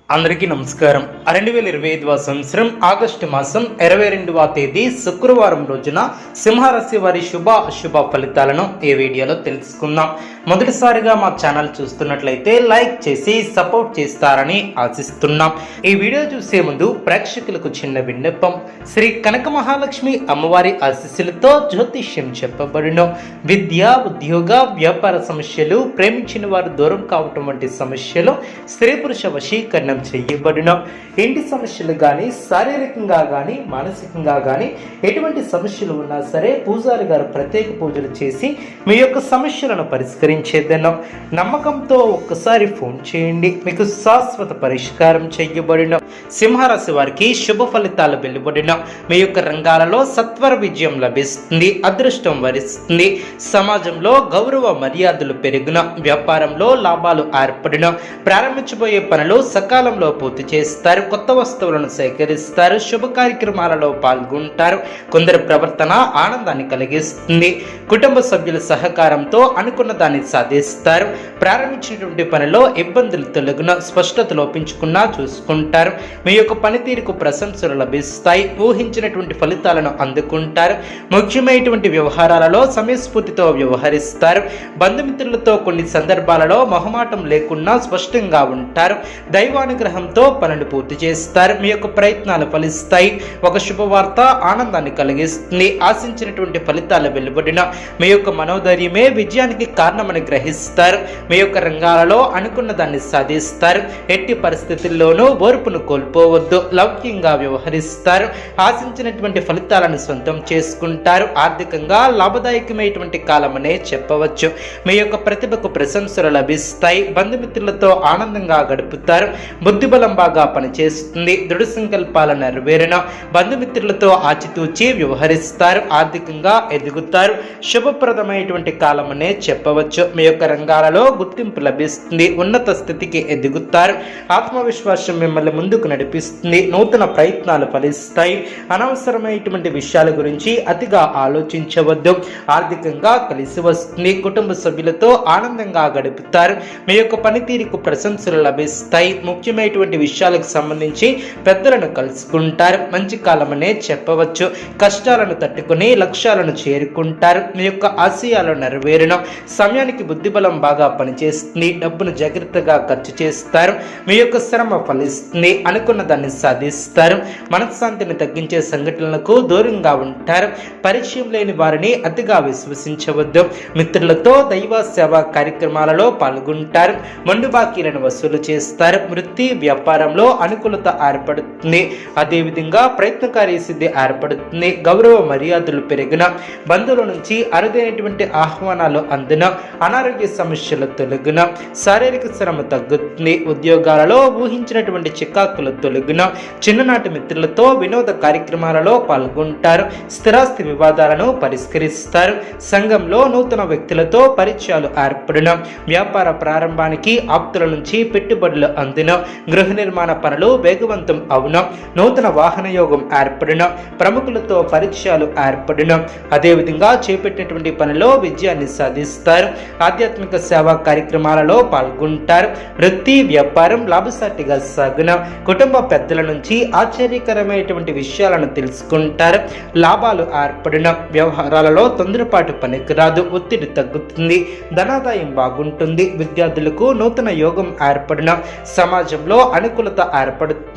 అందరికీ నమస్కారం. 2025వ సంవత్సరం ఆగస్టు మాసం 22వ తేదీ శుక్రవారం రోజున సింహరాశి వారి శుభ అశుభ ఫలితాలను ఈ వీడియోలో తెలుసుకుందాం. మొదటిసారిగా మా ఛానల్ చూస్తున్నట్లయితే లైక్ చేసి సపోర్ట్ చేస్తారని ఆశిస్తున్నాం. ఈ వీడియో చూసే ముందు ప్రేక్షకులకు చిన్న విన్నపం. శ్రీ కనక మహాలక్ష్మి అమ్మవారి ఆశీస్సులతో జ్యోతిష్యం చెప్పబడును. విద్య, ఉద్యోగ, వ్యాపార సమస్యలు, ప్రేమించిన వారు దూరం కావటం వంటి సమస్యలు, స్త్రీ పురుష వశీకరణ చేయబడిన ఇంటి సమస్యలు కానీ, శారీరకంగా కానీ, మానసికంగా కానీ ఎటువంటి సమస్యలు ఉన్నా సరే పూజారి గారు ప్రత్యేక పూజలు చేసి మీ యొక్క సమస్యలను పరిష్కరించేదను. నమ్మకంతో ఒక్కసారి ఫోన్ చేయండి, మీకు శాశ్వత పరిష్కారం చేయబడిన. సింహరాశి వారికి శుభ ఫలితాలు వెలువడిన. మీ యొక్క రంగాలలో సత్వర విజయం లభిస్తుంది, అదృష్టం వరిస్తుంది. సమాజంలో గౌరవ మర్యాదలు పెరిగిన, వ్యాపారంలో లాభాలు ఏర్పడిన, ప్రారంభించబోయే పనులు సకాలంలో పూర్తి చేస్తారు, కొత్త వస్తువులను సేకరిస్తారు, శుభ కార్యక్రమాలలో పాల్గొంటారు. కొందరి ప్రవర్తన ఆనందాన్ని కలిగిస్తుంది. కుటుంబ సభ్యుల సహకారంతో అనుకున్న దాన్ని సాధిస్తారు. ప్రారంభించినటువంటి పనిలో ఇబ్బందులు తొలగిన, స్పష్టత లోపించుకున్నా చూసుకుంటారు. మీ యొక్క పనితీరుకు ప్రశంసలు లభిస్తాయి. ఊహించినటువంటి ఫలితాలను అందుకుంటారు. ముఖ్యమైనటువంటి వ్యవహారాలలో సమయస్ఫూర్తితో వ్యవహరిస్తారు. బంధుమిత్రులతో కొన్ని సందర్భాలలో మొహమాటం లేకుండా స్పష్టంగా ఉంటారు. దైవానుగ్రహంతో పనులు పూర్తి చేస్తారు. మీ యొక్క ప్రయత్నాలు ఫలిస్తాయి. ఒక శుభవార్త ఆనందాన్ని కలిగిస్తుంది. ఆశించినటువంటి ఫలితాలు వెలువడిన మీ యొక్క మనోధైర్యమే విజయానికి కారణమని గ్రహిస్తారు. మీ యొక్క రంగాలలో అనుకున్న దాన్ని సాధిస్తారు. ఎట్టి పరిస్థితుల్లోనూ ఓర్పును కోల్పోవద్దు. లౌక్యంగా వ్యవహరిస్తారు. ఆశించినటువంటి ఫలితాలను సొంతం చేసుకుంటారు. ఆర్థికంగా లాభదాయకమైనటువంటి కాలమనే చెప్పవచ్చు. మీ యొక్క ప్రతిభకు ప్రశంసలు లభిస్తాయి. బంధుమిత్రులతో ఆనందంగా గడుపుతారు. బుద్ధిబలం బాగా పనిచేస్తుంది. దృఢ సంకల్పాల నెరవేరిన, బంధుమిత్రులతో ఆచితూచి వ్యవహరిస్తారు. ఆర్థికంగా ఎదుగుతారు. శుభప్రదమైనటువంటి కాలమనే చెప్పవచ్చు. మీ యొక్క రంగాలలో గుర్తింపు లభిస్తుంది. ఉన్నత స్థితికి ఎదుగుతారు. ఆత్మవిశ్వాసం మిమ్మల్ని ముందుకు నడిపిస్తుంది. నూతన ప్రయత్నాలు ఫలిస్తాయి. అనవసరమైనటువంటి విషయాల గురించి అతిగా ఆలోచించవద్దు. ఆర్థికంగా కలిసి వస్తుంది. కుటుంబ సభ్యులతో ఆనందంగా గడుపుతారు. మీ యొక్క పనితీరుకు ప్రశంసలు లభిస్తాయి. ముఖ్యమైనటువంటి విషయాలకు సంబంధించి పెద్దలను కలుసుకుంటారు. మంచి కాలమనే చెప్పవచ్చు. కష్టాలను తట్టుకుని లక్ష్యాలను చేరుకుంటారు. మీ యొక్క ఆశయాలు నెరవేరున, సమయానికి బుద్ధిబలం బాగా పనిచేస్తుంది. డబ్బును జాగ్రత్తగా ఖర్చు చేస్తారు. మీ యొక్క శ్రమ ఫలిస్తుంది. అనుకున్న దాన్ని సాధిస్తారు. మనశ్శాంతిని తగ్గించే సంఘటనలకు దూరంగా ఉంటారు. పరిచయం లేని వారిని అతిగా విశ్వసించవద్దు. మిత్రులతో దైవ సేవా కార్యక్రమాలలో పాల్గొంటారు. మండు బాకీలను వసూలు చేస్తారు. వృత్తి వ్యాపారంలో అనుకూలత ఏర్పడుతుంది. అదేవిధంగా ప్రయత్నకారి సిద్ధి ఏర్పడుతుంది. గౌరవ మర్యాదలు పెరిగిన, బంధువుల నుంచి అరుదైనటువంటి ఆహ్వానాలు అందిన, అనారోగ్య సమస్యలు తొలగిన, శారీరక శ్రమ తగ్గుతుంది. ఉద్యోగాలలో ఊహించినటువంటి చికాకులు తొలగిన, చిన్ననాటి మిత్రులతో వినోద కార్యక్రమాలలో పాల్గొంటారు. స్థిరాస్తి వివాదాలను పరిష్కరిస్తారు. సంఘంలో నూతన వ్యక్తులతో పరిచయాలు ఏర్పడిన, వ్యాపార ప్రారంభానికి ఆప్తుల నుంచి పెట్టుబడులు అందిన, గృహ నిర్మాణ పనులు వేగవంతం అవును. నూతన వాహన యోగం ఏర్పడిన, ప్రముఖులతో పరిచయాలు ఏర్పడిన, అదేవిధంగా చేపట్టినటువంటి పనిలో విజయాన్ని సాధిస్తారు. ఆధ్యాత్మిక సేవా కార్యక్రమాలలో పాల్గొంటారు. వృత్తి వ్యాపారం లాభసాటిగా సాగున, కుటుంబ పెద్దల నుంచి ఆశ్చర్యకరమైనటువంటి విషయాలను తెలుసుకుంటారు. లాభాలు ఏర్పడిన, వ్యవహారాలలో తొందరపాటు పనికిరాదు. ఒత్తిడి తగ్గుతుంది. ధనాదాయం బాగుంటుంది. విద్యార్థులకు నూతన యోగం ఏర్పడిన, సమాజంలో అనుకూలత ఏర్పడుతుంది.